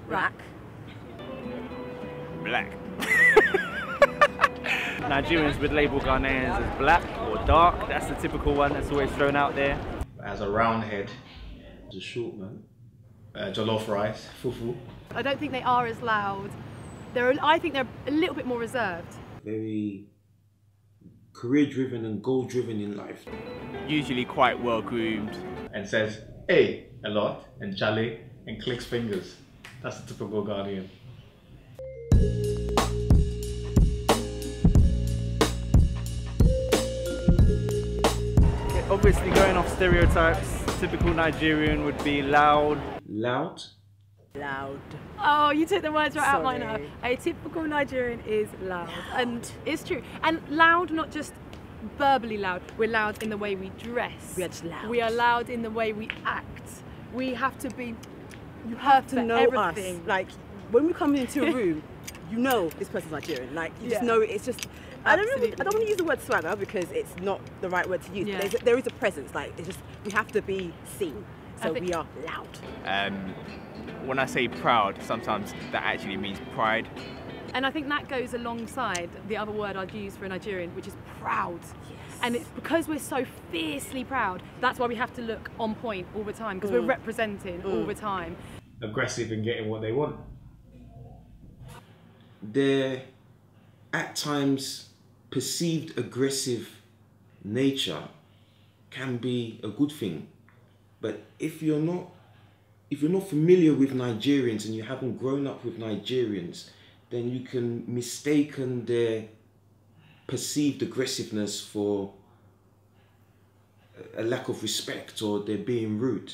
Black. Black. Nigerians would label Ghanaians as black or dark. That's the typical one that's always thrown out there. As a round head, as a short man, jollof rice, fufu. I don't think they are as loud. I think they're a little bit more reserved. Very career-driven and goal-driven in life. Usually quite well-groomed. And says, hey, a lot, and chale, and clicks fingers. That's the typical Ghanaian. Obviously, going off stereotypes, typical Nigerian would be loud. Loud. Loud. Oh, you took the words right out of my mouth. A typical Nigerian is loud. And it's true. And loud, not just verbally loud. We're loud in the way we dress. We are just loud. We are loud in the way we act. We have to be. You have to know everything. us. Like when we come into a room, you know this person's Nigerian. Like you just know it. It's just. I don't want to use the word swagger because it's not the right word to use. Yeah. But there is a presence. Like it's just we have to be seen. So we are loud. When I say proud, sometimes that actually means pride. And I think that goes alongside the other word I'd use for a Nigerian, which is proud. Yes. And it's because we're so fiercely proud, that's why we have to look on point all the time, because we're representing all the time. Aggressive in getting what they want. Their, at times, perceived aggressive nature can be a good thing. But if you're not familiar with Nigerians and you haven't grown up with Nigerians, then you can mistaken their perceived aggressiveness for a lack of respect or they're being rude.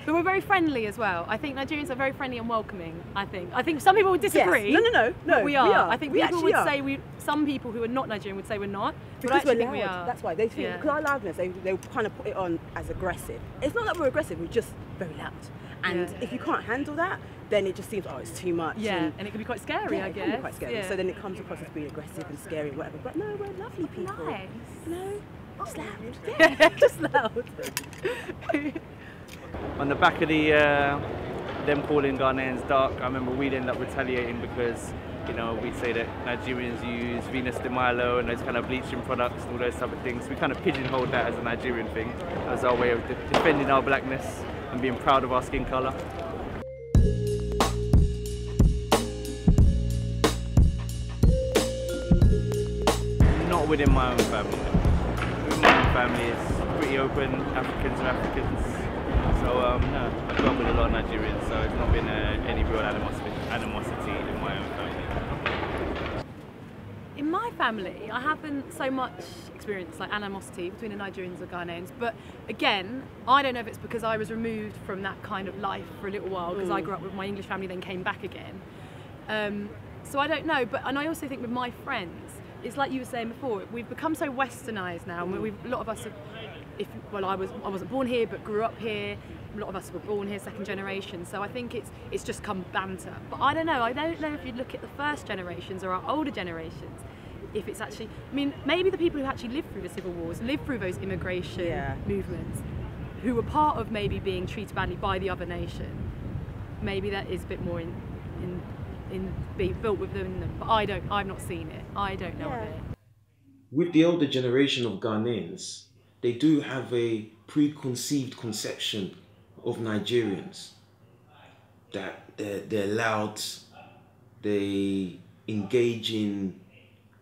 But we're very friendly as well. I think Nigerians are very friendly and welcoming, I think some people would disagree. Yes. No, we are. I think people would are. say some people who are not Nigerian would say we're not. Because but I we're think loud. we are. That's why they think, because our loudness, they kind of put it on as aggressive. It's not that we're aggressive, we're just very loud. And if you can't handle that, then it just seems, oh, it's too much. Yeah, and it can be quite scary, I guess. It can be quite scary. So then it comes across as being aggressive and scary and whatever. But no, we're lovely people. Nice. No, just loud. Yeah, just loud. On the back of the them calling Ghanaians dark, I remember we'd end up retaliating because, you know, we'd say that Nigerians use Venus de Milo and those kind of bleaching products and all those type of things. We kind of pigeonholed that as a Nigerian thing, as our way of defending our blackness and being proud of our skin colour. Not within my own family. Within my own family, it's pretty open. Africans are Africans. So no, I grew up with a lot of Nigerians, so it's not been any real animosity in my own family. In my family, I haven't so much experienced like animosity between the Nigerians and Ghanaians, but again, I don't know if it's because I was removed from that kind of life for a little while, because I grew up with my English family, then came back again. So I don't know, and I also think with my friends, it's like you were saying before, we've become so westernised now, and a lot of us have, I wasn't born here but grew up here. A lot of us were born here, second generation. So I think it's just come banter. But I don't know if you look at the first generations or our older generations, if it's actually, I mean, maybe the people who actually lived through the civil wars, lived through those immigration movements, who were part of maybe being treated badly by the other nation. Maybe that is a bit more in being built within them. But I've not seen it. I don't know of it. With the older generation of Ghanaians, they do have a preconceived conception of Nigerians, that they're loud, they engage in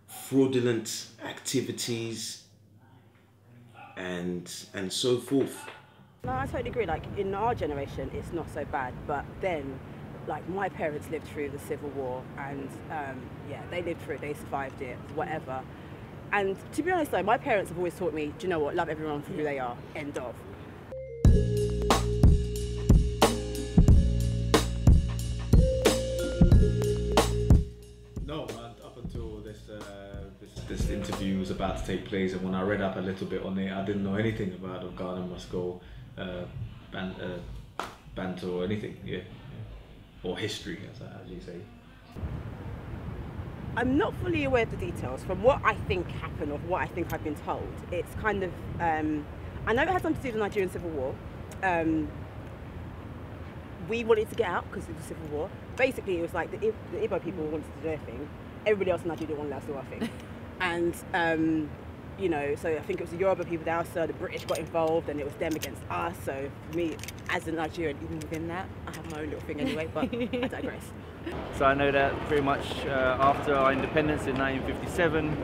fraudulent activities and so forth. No, I totally agree. Like in our generation, it's not so bad, but then, like my parents lived through the Civil War, and they lived through it, they survived it, whatever. And to be honest though, my parents have always taught me, do you know what, love everyone for who they are, end of. No, up until this interview was about to take place, and when I read up a little bit on it, I didn't know anything about the Ghana Must Go banter or anything, or history, as you say. I'm not fully aware of the details. From what I think happened, or what I think I've been told, it's kind of, I know it had something to do with the Nigerian Civil War. we wanted to get out because of the Civil War. Basically, it was like the Igbo people wanted to do their thing. Everybody else in Nigeria wanted us to do our thing. And, you know, so I think it was the Yoruba people there, so the British got involved and it was them against us. So for me, as a Nigerian, even within that, I have my own little thing anyway, but I digress. So I know that pretty much after our independence in 1957,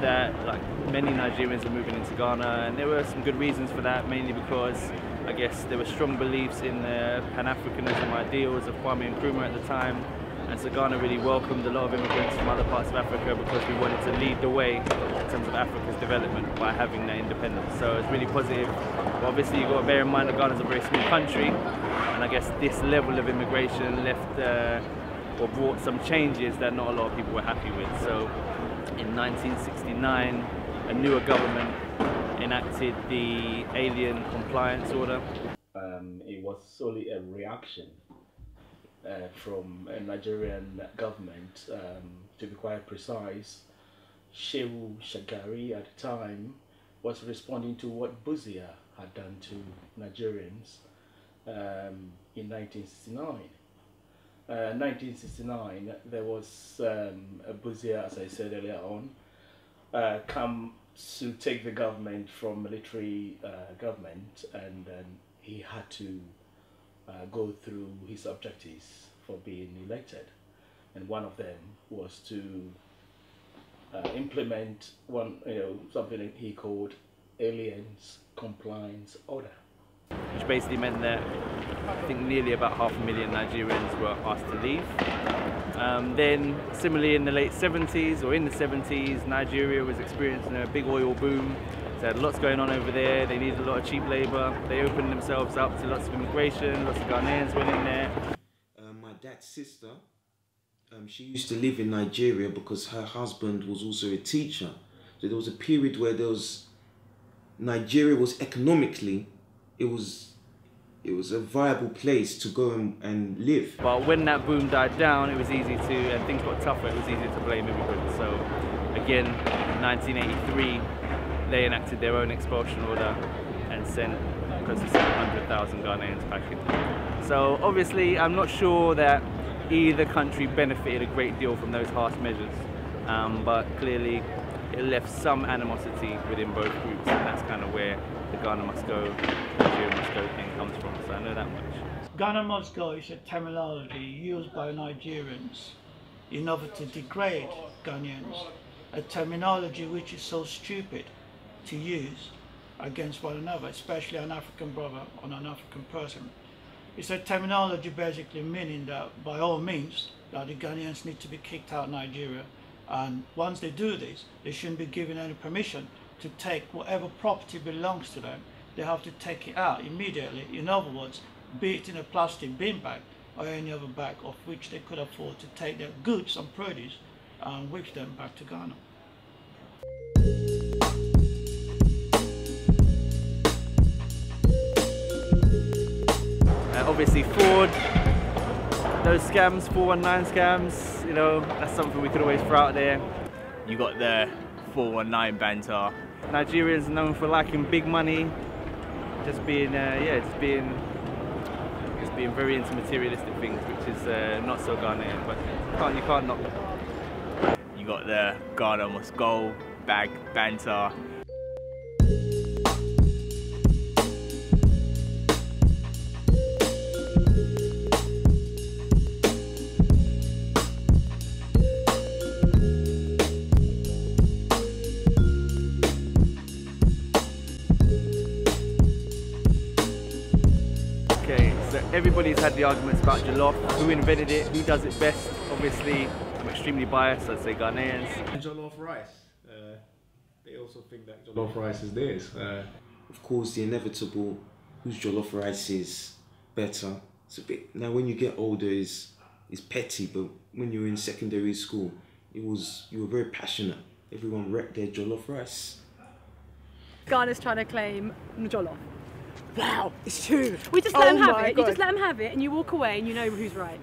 that like many Nigerians were moving into Ghana, and there were some good reasons for that, mainly because I guess there were strong beliefs in the Pan-Africanism ideals of Kwame Nkrumah at the time, and so Ghana really welcomed a lot of immigrants from other parts of Africa because we wanted to lead the way in terms of Africa's development by having that independence. So it's really positive. But obviously you've got to bear in mind that Ghana is a very small country, and I guess this level of immigration left or brought some changes that not a lot of people were happy with. So in 1969, a newer government enacted the Alien Compliance Order. It was solely a reaction from a Nigerian government. To be quite precise, Shehu Shagari at the time was responding to what Busia had done to Nigerians in 1969. 1969, there was a Busia, as I said earlier on, come to take the government from military government, and then he had to go through his objectives for being elected, and one of them was to implement something that he called Aliens Compliance Order, which basically meant that I think nearly about 500,000 Nigerians were asked to leave. Then similarly in the late 70s, or in the 70s, Nigeria was experiencing a big oil boom. They had lots going on over there, they needed a lot of cheap labour, they opened themselves up to lots of immigration, lots of Ghanaians went in there. My dad's sister, she used to live in Nigeria because her husband was also a teacher. So there was a period where Nigeria was economically, it was a viable place to go and live. But when that boom died down, it was easy to, and things got tougher, it was easy to blame immigrants. So again, in 1983, they enacted their own expulsion order and sent close to 700,000 Ghanaians back in. So obviously, I'm not sure that either country benefited a great deal from those harsh measures, but clearly it left some animosity within both groups, and that's kind of where the Ghana must go, Nigeria must go thing comes from, so I know that much. Ghana must go is a terminology used by Nigerians in order to degrade Ghanaians, a terminology which is so stupid to use against one another, especially an African brother or an African person. It's a terminology basically meaning that by all means that the Ghanaians need to be kicked out of Nigeria, and once they do this, they shouldn't be given any permission to take whatever property belongs to them. They have to take it out immediately. In other words, be it in a plastic bin bag or any other bag of which they could afford to take their goods and produce and whip them back to Ghana. Obviously fraud, those scams, 419 scams, you know, that's something we could always throw out there. You got the 419 banter. Nigerians are known for liking big money, just being very into materialistic things, which is not so Ghanaian, but you can't knock them. You got the Ghana must go bag banter. Everybody's had the arguments about jollof, who invented it, who does it best. Obviously, I'm extremely biased, I'd say Ghanaians. Jollof rice. They also think that jollof rice is theirs. Of course, the inevitable, whose jollof rice is better. It's a bit, now when you get older, is petty, but when you were in secondary school, you were very passionate. Everyone wrecked their jollof rice. Ghana's trying to claim jollof. Wow, it's true. We just let them have it. God. You just let them have it, and you walk away, and you know who's right.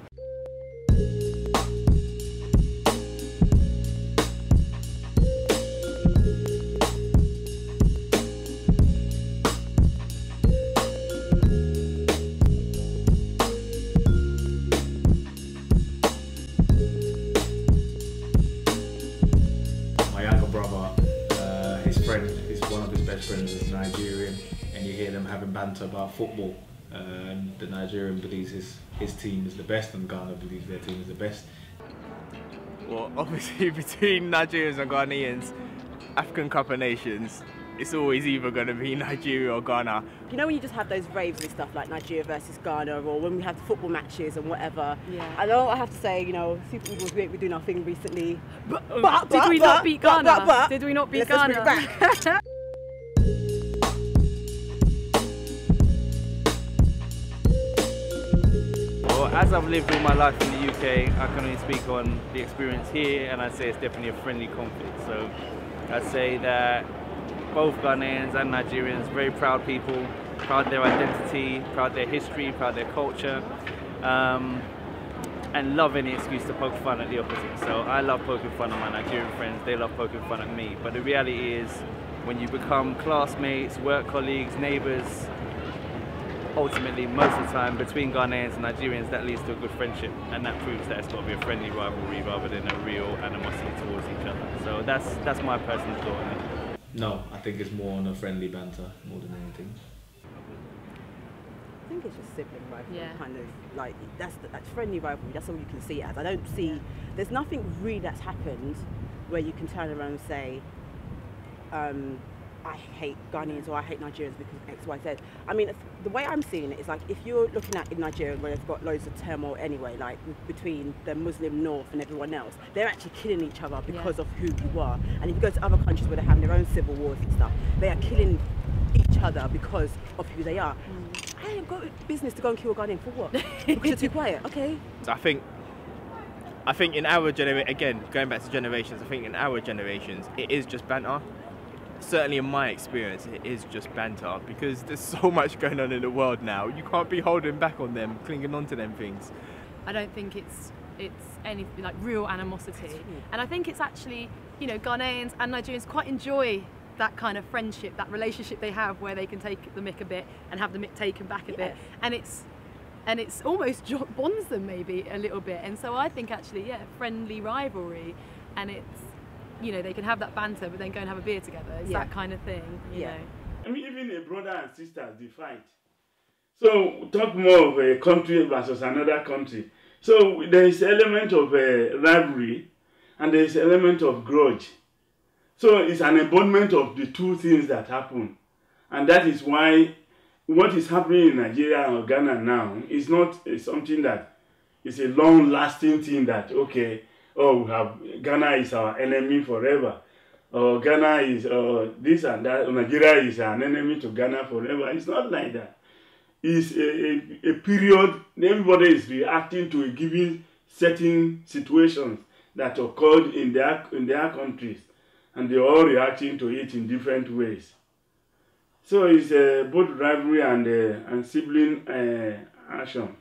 Nigerian, and you hear them having banter about football. The Nigerian believes his team is the best, and Ghana believes their team is the best. Well, obviously between Nigerians and Ghanaians, African Cup of Nations, it's always either going to be Nigeria or Ghana. You know when you just have those raves and stuff like Nigeria versus Ghana, or when we have the football matches and whatever. Yeah. I know I have to say, you know, Super Eagles, we ain't been doing our thing recently. But did we not beat Ghana? Did we not beat Ghana? Let's bring it back. Well, as I've lived all my life in the UK, I can only speak on the experience here, and I'd say it's definitely a friendly conflict. So I'd say that both Ghanaians and Nigerians, very proud people, proud of their identity, proud of their history, proud of their culture, and love any excuse to poke fun at the opposite. So I love poking fun at my Nigerian friends, they love poking fun at me. But the reality is, when you become classmates, work colleagues, neighbours, ultimately, most of the time, between Ghanaians and Nigerians, that leads to a good friendship, and that proves that it's got to be a friendly rivalry rather than a real animosity towards each other. So that's my personal thought on it. No, I think it's more on a friendly banter more than anything. I think it's just sibling rivalry, Yeah. kind of like that's friendly rivalry. That's all you can see it as. I don't see. There's nothing really that's happened where you can turn around and say, I hate Ghanaians or I hate Nigerians because X, Y, Z. I mean, the way I'm seeing it is like if you're looking at in Nigeria where they've got loads of turmoil anyway, like between the Muslim North and everyone else, they're actually killing each other because of who you are. And if you go to other countries where they're having their own civil wars and stuff, they are killing each other because of who they are. I ain't got business to go and kill a Ghanaian for what? Because you're too quiet, okay? So I think in our generation, again, going back to generations, I think in our generations, it is just banter. Certainly in my experience, it is just banter because there's so much going on in the world now. You can't be holding back on them, clinging on to them things. I don't think it's anything like real animosity, and I think it's actually, you know, Ghanaians and Nigerians quite enjoy that kind of friendship, that relationship they have where they can take the mick a bit and have the mick taken back a bit, and it's almost bonds them maybe a little bit. And so I think actually, yeah, friendly rivalry, and it's, you know, they can have that banter but then go and have a beer together. It's that kind of thing, you know. I mean, even a brother and sister, they fight. So talk more of a country versus another country. So there is element of rivalry and there is element of grudge. So it's an embodiment of the two things that happen. And that is why what is happening in Nigeria or Ghana now is not something that is a long-lasting thing that, okay, oh, we have Ghana is our enemy forever, or Ghana is this and that, or Nigeria is an enemy to Ghana forever. It's not like that. It's a period, everybody is reacting to a given certain situations that occurred in their countries, and they're all reacting to it in different ways. So it's both rivalry and sibling action.